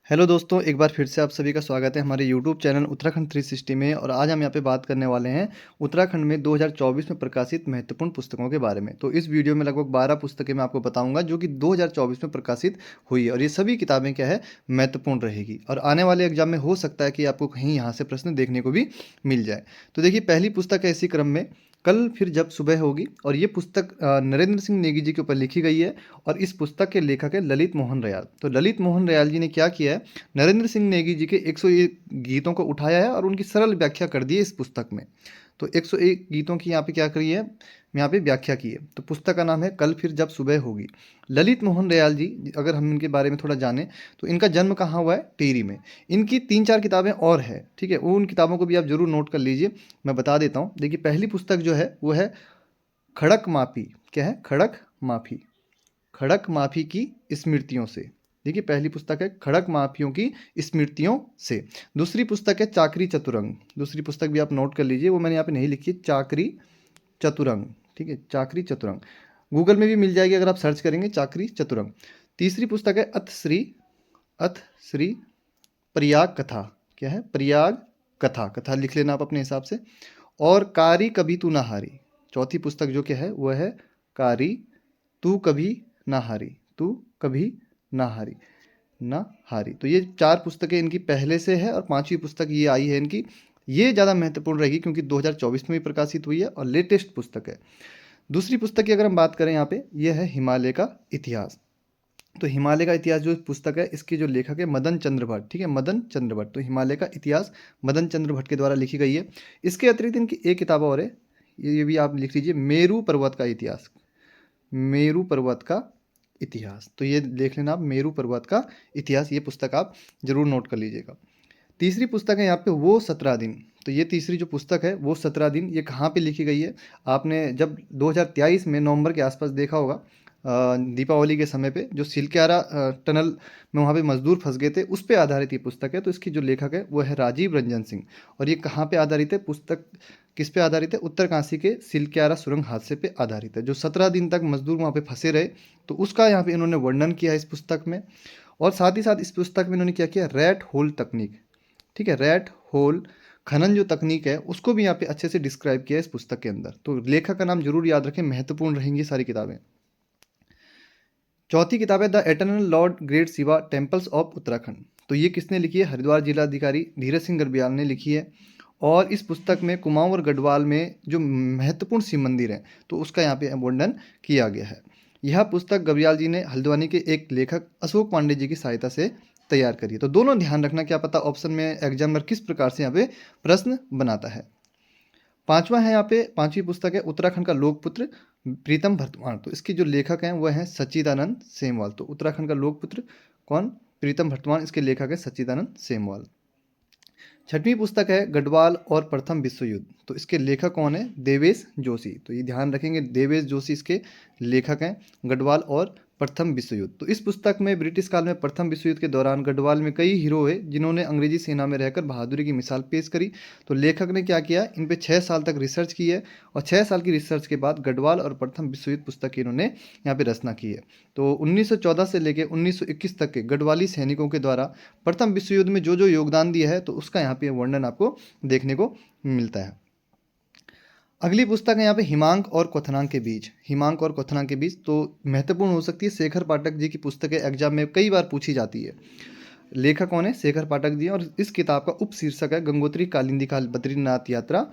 Hello दोस्तों, एक बार फिर से आप सभी का स्वागत है हमारे यूट्यूब चैनल उत्तराखंड 360 में। और आज हम यहाँ पे बात करने वाले हैं उत्तराखंड में 2024 में प्रकाशित महत्वपूर्ण पुस्तकों के बारे में। तो इस वीडियो में लगभग 12 पुस्तकें मैं आपको बताऊंगा जो कि 2024 में प्रकाशित हुई है, और ये सभी किताबें क्या है, महत्वपूर्ण रहेगी। और आने वाले एग्जाम में हो सकता है कि आपको कहीं यहाँ से प्रश्न देखने को भी मिल जाए। तो देखिए, पहली पुस्तक है इसी क्रम में, कल फिर जब सुबह होगी। और ये पुस्तक नरेंद्र सिंह नेगी जी के ऊपर लिखी गई है, और इस पुस्तक के लेखक है ललित मोहन रयाल। तो ललित मोहन रयाल जी ने क्या किया है, नरेंद्र सिंह नेगी जी के 101 गीतों को उठाया है और उनकी सरल व्याख्या कर दी है इस पुस्तक में। तो 101 गीतों की यहाँ पे क्या करी है, यहाँ पे व्याख्या की है। तो पुस्तक का नाम है कल फिर जब सुबह होगी। ललित मोहन दयाल जी, अगर हम इनके बारे में थोड़ा जानें तो इनका जन्म कहाँ हुआ है, टिहरी में। इनकी 3-4 किताबें और है, ठीक है, उन किताबों को भी आप जरूर नोट कर लीजिए। मैं बता देता हूँ। देखिए, पहली पुस्तक जो है वो है खड़क माफी। क्या है, खड़क माफी। खड़क माफी की स्मृतियों से। देखिए, पहली पुस्तक है खड़क माफियों की स्मृतियों से। दूसरी पुस्तक है चाकरी चतुरंग। दूसरी पुस्तक भी आप नोट कर लीजिए, वो मैंने यहाँ पे नहीं लिखी है, चाकरी चतुरंग। ठीक है, चाकरी चतुरंग गूगल में भी मिल जाएगी अगर आप सर्च करेंगे, चाकरी चतुरंग। तीसरी पुस्तक है अथ श्री प्रयाग कथा। क्या है, प्रयाग कथा। कथा लिख लेना आप अपने हिसाब से। और कारी कभी तू ना हारी। चौथी पुस्तक जो क्या है वह है कारी तू कभी ना हारी। तू कभी ना हारी, ना हारी। तो ये 4 पुस्तकें इनकी पहले से है, और 5वीं पुस्तक ये आई है इनकी। ये ज़्यादा महत्वपूर्ण रहेगी क्योंकि 2024 में भी प्रकाशित हुई है और लेटेस्ट पुस्तक है। दूसरी पुस्तक की अगर हम बात करें यहाँ पे, ये है हिमालय का इतिहास। तो हिमालय का इतिहास जो पुस्तक है, इसके जो लेखक है मदन चंद्र भट्ट। ठीक है, मदन चंद्र भट्ट। तो हिमालय का इतिहास मदन चंद्र भट्ट के द्वारा लिखी गई है। इसके अतिरिक्त इनकी एक किताब और है, ये भी आप लिख लीजिए, मेरू पर्वत का इतिहास। मेरू पर्वत का इतिहास। तो ये देख लेना आप, मेरू पर्वत का इतिहास, ये पुस्तक आप जरूर नोट कर लीजिएगा। तीसरी पुस्तक है यहाँ पे वो 17 दिन। तो ये तीसरी जो पुस्तक है वो 17 दिन, ये कहाँ पे लिखी गई है, आपने जब 2023 में नवंबर के आसपास देखा होगा, दीपावली के समय पे जो सिलक्यारा टनल में वहाँ पे मजदूर फंस गए थे, उस पे आधारित ये पुस्तक है। तो इसकी जो लेखक है वो है राजीव रंजन सिंह। और ये कहाँ पे आधारित है पुस्तक, किस पे आधारित है, उत्तरकाशी के सिलक्यारा सुरंग हादसे पे आधारित है। जो 17 दिन तक मजदूर वहाँ पे फंसे रहे, तो उसका यहाँ पे इन्होंने वर्णन किया है इस पुस्तक में। और साथ ही साथ इस पुस्तक में इन्होंने क्या किया, रैट होल तकनीक। ठीक है, रैट होल खनन जो तकनीक है उसको भी यहाँ पे अच्छे से डिस्क्राइब किया है इस पुस्तक के अंदर। तो लेखक का नाम जरूर याद रखें, महत्वपूर्ण रहेंगी सारी किताबें। चौथी किताब है the eternal Lord great Shiva temples of Uttarakhand. तो ये किसने लिखी है, हरिद्वार जिलाधिकारी धीरज सिंह गर्ब्याल ने लिखी है। और इस पुस्तक में कुमाऊं और गढ़वाल में जो महत्वपूर्ण शिव मंदिर हैं, तो उसका यहाँ पे वर्णन किया गया है। यह पुस्तक गर्ब्याल जी ने हल्द्वानी के एक लेखक अशोक पांडे जी की सहायता से तैयार करी है। तो दोनों ध्यान रखना, क्या पता ऑप्शन में एग्जामिनर किस प्रकार से यहाँ पे प्रश्न बनाता है। पांचवा है यहाँ पे, पांचवी पुस्तक है उत्तराखंड का लोकपुत्र प्रीतम भरतवाण। तो इसके जो लेखक हैं वह हैं सच्चिदानंद सेमवाल। तो उत्तराखंड का लोकपुत्र कौन, प्रीतम भरतवाण। इसके लेखक है सच्चिदानंद सेमवाल। छठवीं पुस्तक है गढ़वाल और प्रथम विश्व युद्ध। तो इसके लेखक कौन है, देवेश जोशी। तो ये ध्यान रखेंगे, देवेश जोशी इसके लेखक हैं, गढ़वाल और प्रथम विश्व युद्ध। तो इस पुस्तक में ब्रिटिश काल में प्रथम विश्व युद्ध के दौरान गढ़वाल में कई हीरो है जिन्होंने अंग्रेजी सेना में रहकर बहादुरी की मिसाल पेश करी। तो लेखक ने क्या किया, इन पे 6 साल तक रिसर्च की है, और 6 साल की रिसर्च के बाद गढ़वाल और प्रथम विश्व युद्ध पुस्तक की इन्होंने यहाँ पे रचना की है। तो 1914 से लेकर 1921 तक के गढ़वाली सैनिकों के द्वारा प्रथम विश्व युद्ध में जो जो योगदान दिया है, तो उसका यहाँ पे वर्णन आपको देखने को मिलता है। अगली पुस्तक है यहाँ पे हिमांक और क्वथनांक के बीच। हिमांक और क्वथनांक के बीच तो महत्वपूर्ण हो सकती है, शेखर पाठक जी की पुस्तक है, एग्जाम में कई बार पूछी जाती है। लेखक कौन है, शेखर पाठक जी। और इस किताब का उपशीर्षक है गंगोत्री कालिंदी का बद्रीनाथ यात्रा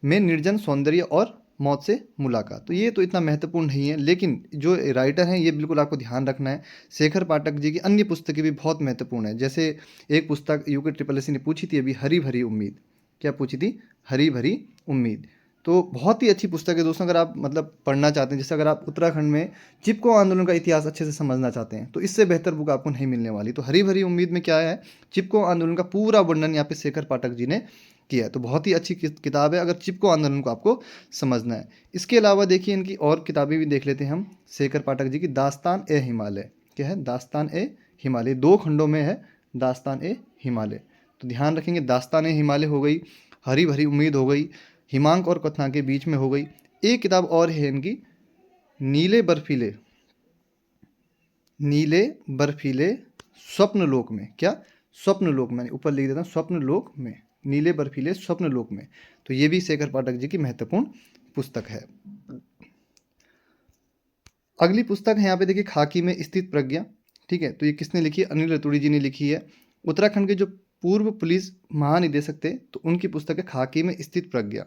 में निर्जन सौंदर्य और मौत से मुलाकात। तो ये तो इतना महत्वपूर्ण नहीं है, लेकिन जो राइटर हैं ये बिल्कुल आपको ध्यान रखना है। शेखर पाठक जी की अन्य पुस्तकें भी बहुत महत्वपूर्ण है। जैसे एक पुस्तक यूके SSS ने पूछी थी अभी, हरी भरी उम्मीद। क्या पूछी थी, हरी भरी उम्मीद। तो बहुत ही अच्छी पुस्तक है दोस्तों, अगर आप मतलब पढ़ना चाहते हैं, जैसे अगर आप उत्तराखंड में चिपको आंदोलन का इतिहास अच्छे से समझना चाहते हैं, तो इससे बेहतर बुक आपको नहीं मिलने वाली। तो हरी भरी उम्मीद में क्या है, चिपको आंदोलन का पूरा वर्णन यहाँ पे शेखर पाठक जी ने किया है। तो बहुत ही अच्छी किताब है अगर चिपको आंदोलन को आपको समझना है। इसके अलावा देखिए इनकी और किताबें भी देख लेते हैं हम। शेखर पाठक जी की दास्तान ए हिमालय। क्या है, दास्तान ए हिमालय, 2 खंडों में है दास्तान ए हिमालय। तो ध्यान रखेंगे, दास्तान ए हिमालय हो गई, हरी भरी उम्मीद हो गई, हिमांक और क्वथनांक के बीच में हो गई। एक किताब और है इनकी, नीले बर्फीले, नीले बर्फीले स्वप्न लोक में। क्या, स्वप्न लोक, मैंने ऊपर लिख देता हूँ स्वप्न लोक में, नीले बर्फीले स्वप्न लोक में। तो ये भी शेखर पाठक जी की महत्वपूर्ण पुस्तक है। अगली पुस्तक है यहाँ पे देखिए खाकी में स्थित प्रज्ञा। ठीक है, तो ये किसने लिखी है? अनिल रतूड़ी जी ने लिखी है। उत्तराखंड के जो पूर्व पुलिस महानिदेशक थे, तो उनकी पुस्तक है खाकी में स्थित प्रज्ञा।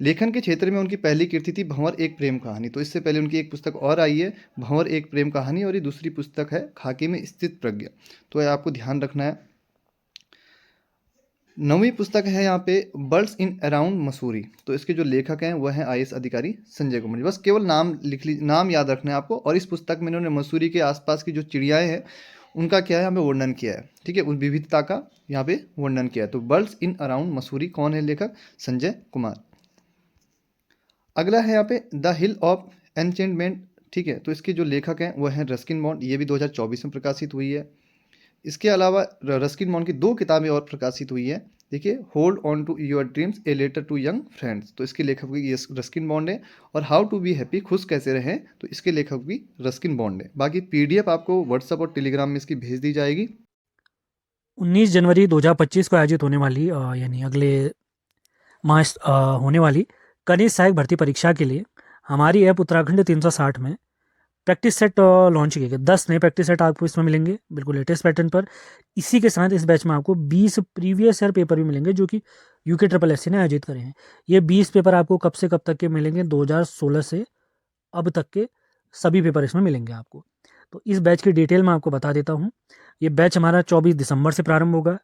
लेखन के क्षेत्र में उनकी पहली कृति थी भंवर एक प्रेम कहानी। तो इससे पहले उनकी एक पुस्तक और आई है भंवर एक प्रेम कहानी, और ये दूसरी पुस्तक है खाकी में स्थित प्रज्ञा। तो ये आपको ध्यान रखना है। 9वीं पुस्तक है यहाँ पे बर्ड्स इन अराउंड मसूरी। तो इसके जो लेखक हैं वह हैं आईएएस अधिकारी संजय कुमार जी। बस केवल नाम लिख लीजिए, नाम याद रखना है आपको। और इस पुस्तक में इन्होंने मसूरी के आसपास की जो चिड़ियाएँ हैं उनका क्या है यहाँ पे वर्णन किया है। ठीक है, उस विविधता का यहाँ पे वर्णन किया है। तो बर्ड्स इन अराउंड मसूरी कौन है लेखक? संजय कुमार। अगला है यहाँ पे द हिल ऑफ एनचेंटमेंट। ठीक है, तो इसके जो लेखक हैं वह हैं रस्किन बॉन्ड। ये भी 2024 में प्रकाशित हुई है। इसके अलावा रस्किन बॉन्ड की 2 किताबें और प्रकाशित हुई है। देखिए, hold on to your dreams a letter to young friends. तो इसके लेखक भी रस्किन बॉन्ड है। और हाउ टू बी हैप्पी, खुश कैसे रहें, तो इसके लेखक भी रस्किन बॉन्ड है। बाकी पीडीएफ आपको व्हाट्सएप और टेलीग्राम में इसकी भेज दी जाएगी। 19 जनवरी 2025 को आयोजित होने वाली यानी अगले माह होने वाली कनिष्ठ सहायक भर्ती परीक्षा के लिए हमारी ऐप उत्तराखंड 360 में प्रैक्टिस सेट लॉन्च किए गए। 10 नए प्रैक्टिस सेट आपको इसमें मिलेंगे बिल्कुल लेटेस्ट पैटर्न पर। इसी के साथ इस बैच में आपको 20 प्रीवियस ईयर पेपर भी मिलेंगे जो कि UKSSC ने आयोजित करे हैं। ये 20 पेपर आपको कब से कब तक के मिलेंगे? 2016 से अब तक के सभी पेपर इसमें मिलेंगे आपको। तो इस बैच की डिटेल मैं आपको बता देता हूँ। ये बैच हमारा 24 दिसंबर से प्रारंभ होगा।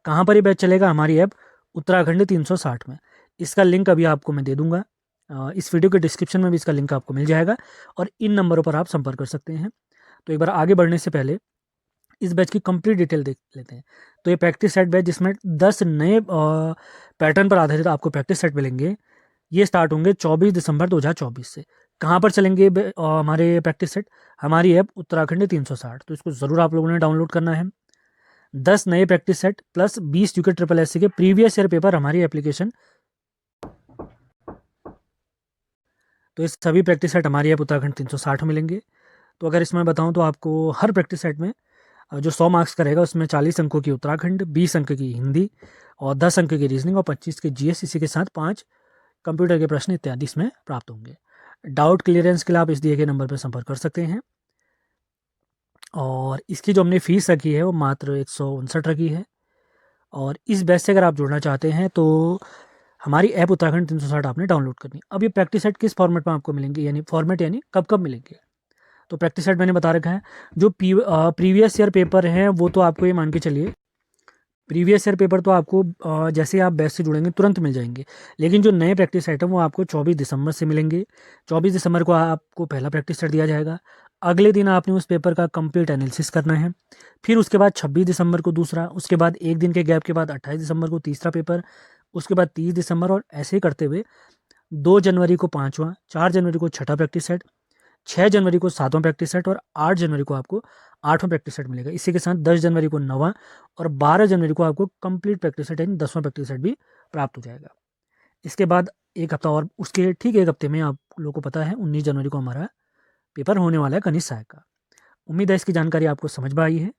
कहाँ पर ये बैच चलेगा? हमारी ऐप उत्तराखंड 360 में। इसका लिंक अभी आपको मैं दे दूंगा। इस वीडियो के डिस्क्रिप्शन में भी इसका लिंक आपको मिल जाएगा और इन नंबरों पर आप संपर्क कर सकते हैं। तो एक बार आगे बढ़ने से पहले इस बैच की कंप्लीट डिटेल देख लेते हैं। तो ये प्रैक्टिस सेट बैच जिसमें 10 नए पैटर्न पर आधारित आपको प्रैक्टिस सेट मिलेंगे। ये स्टार्ट होंगे 24 दिसंबर 2024 से। कहाँ पर चलेंगे हमारे प्रैक्टिस सेट? हमारी ऐप उत्तराखंड 360। तो इसको ज़रूर आप लोगों ने डाउनलोड करना है। 10 नए प्रैक्टिस सेट प्लस 20 UKSSC के प्रीवियस ईयर पेपर हमारी एप्लीकेशन। तो ये सभी प्रैक्टिस सेट हमारी ऐप उत्तराखंड 360 मिलेंगे। तो अगर इसमें बताऊं तो आपको हर प्रैक्टिस सेट में जो 100 मार्क्स का रहेगा उसमें 40 अंकों की उत्तराखंड, 20 अंक की हिंदी और 10 अंक की रीजनिंग और 25 के GS, इसी के साथ 5 कंप्यूटर के प्रश्न इत्यादि इसमें प्राप्त होंगे। डाउट क्लियरेंस के लिए आप इस दिए गए नंबर पर संपर्क कर सकते हैं। और इसकी जो हमने फीस रखी है वो मात्र 159 रखी है। और इस बैच से अगर आप जुड़ना चाहते हैं तो हमारी ऐप उत्तराखंड 360 आपने डाउनलोड करनी। अब ये प्रैक्टिस सेट किस फॉर्मेट में आपको मिलेंगे, यानी फॉर्मेट यानी कब कब मिलेंगे? तो प्रैक्टिस सेट मैंने बता रखा है। जो प्रीवियस ईयर पेपर हैं वो तो आपको ये मान के चलिए, प्रीवियस ईयर पेपर तो आपको जैसे आप बैच से जुड़ेंगे तुरंत मिल जाएंगे। लेकिन जो नए प्रैक्टिस सेट हैं वो आपको 24 दिसंबर से मिलेंगे। 24 दिसंबर को आपको पहला प्रैक्टिस सेट दिया जाएगा। अगले दिन आपने उस पेपर का कंप्लीट एनालिसिस करना है। फिर उसके बाद 26 दिसंबर को दूसरा, उसके बाद एक दिन के गैप के बाद 28 दिसंबर को तीसरा पेपर, उसके बाद 30 दिसंबर, और ऐसे ही करते हुए 2 जनवरी को 5वां, 4 जनवरी को 6ठा प्रैक्टिस सेट, 6 जनवरी को 7वां प्रैक्टिस सेट और 8 जनवरी को आपको 8वां प्रैक्टिस सेट मिलेगा। इसी के साथ 10 जनवरी को 9वां और 12 जनवरी को आपको कंप्लीट प्रैक्टिस सेट यानी 10वां प्रैक्टिस सेट भी प्राप्त हो जाएगा। इसके बाद एक हफ्ता और, उसके ठीक एक हफ्ते में आप लोगों को पता है 19 जनवरी को हमारा पेपर होने वाला है कनिष्ठ सहायक का। उम्मीद है इसकी जानकारी आपको समझ में आई है।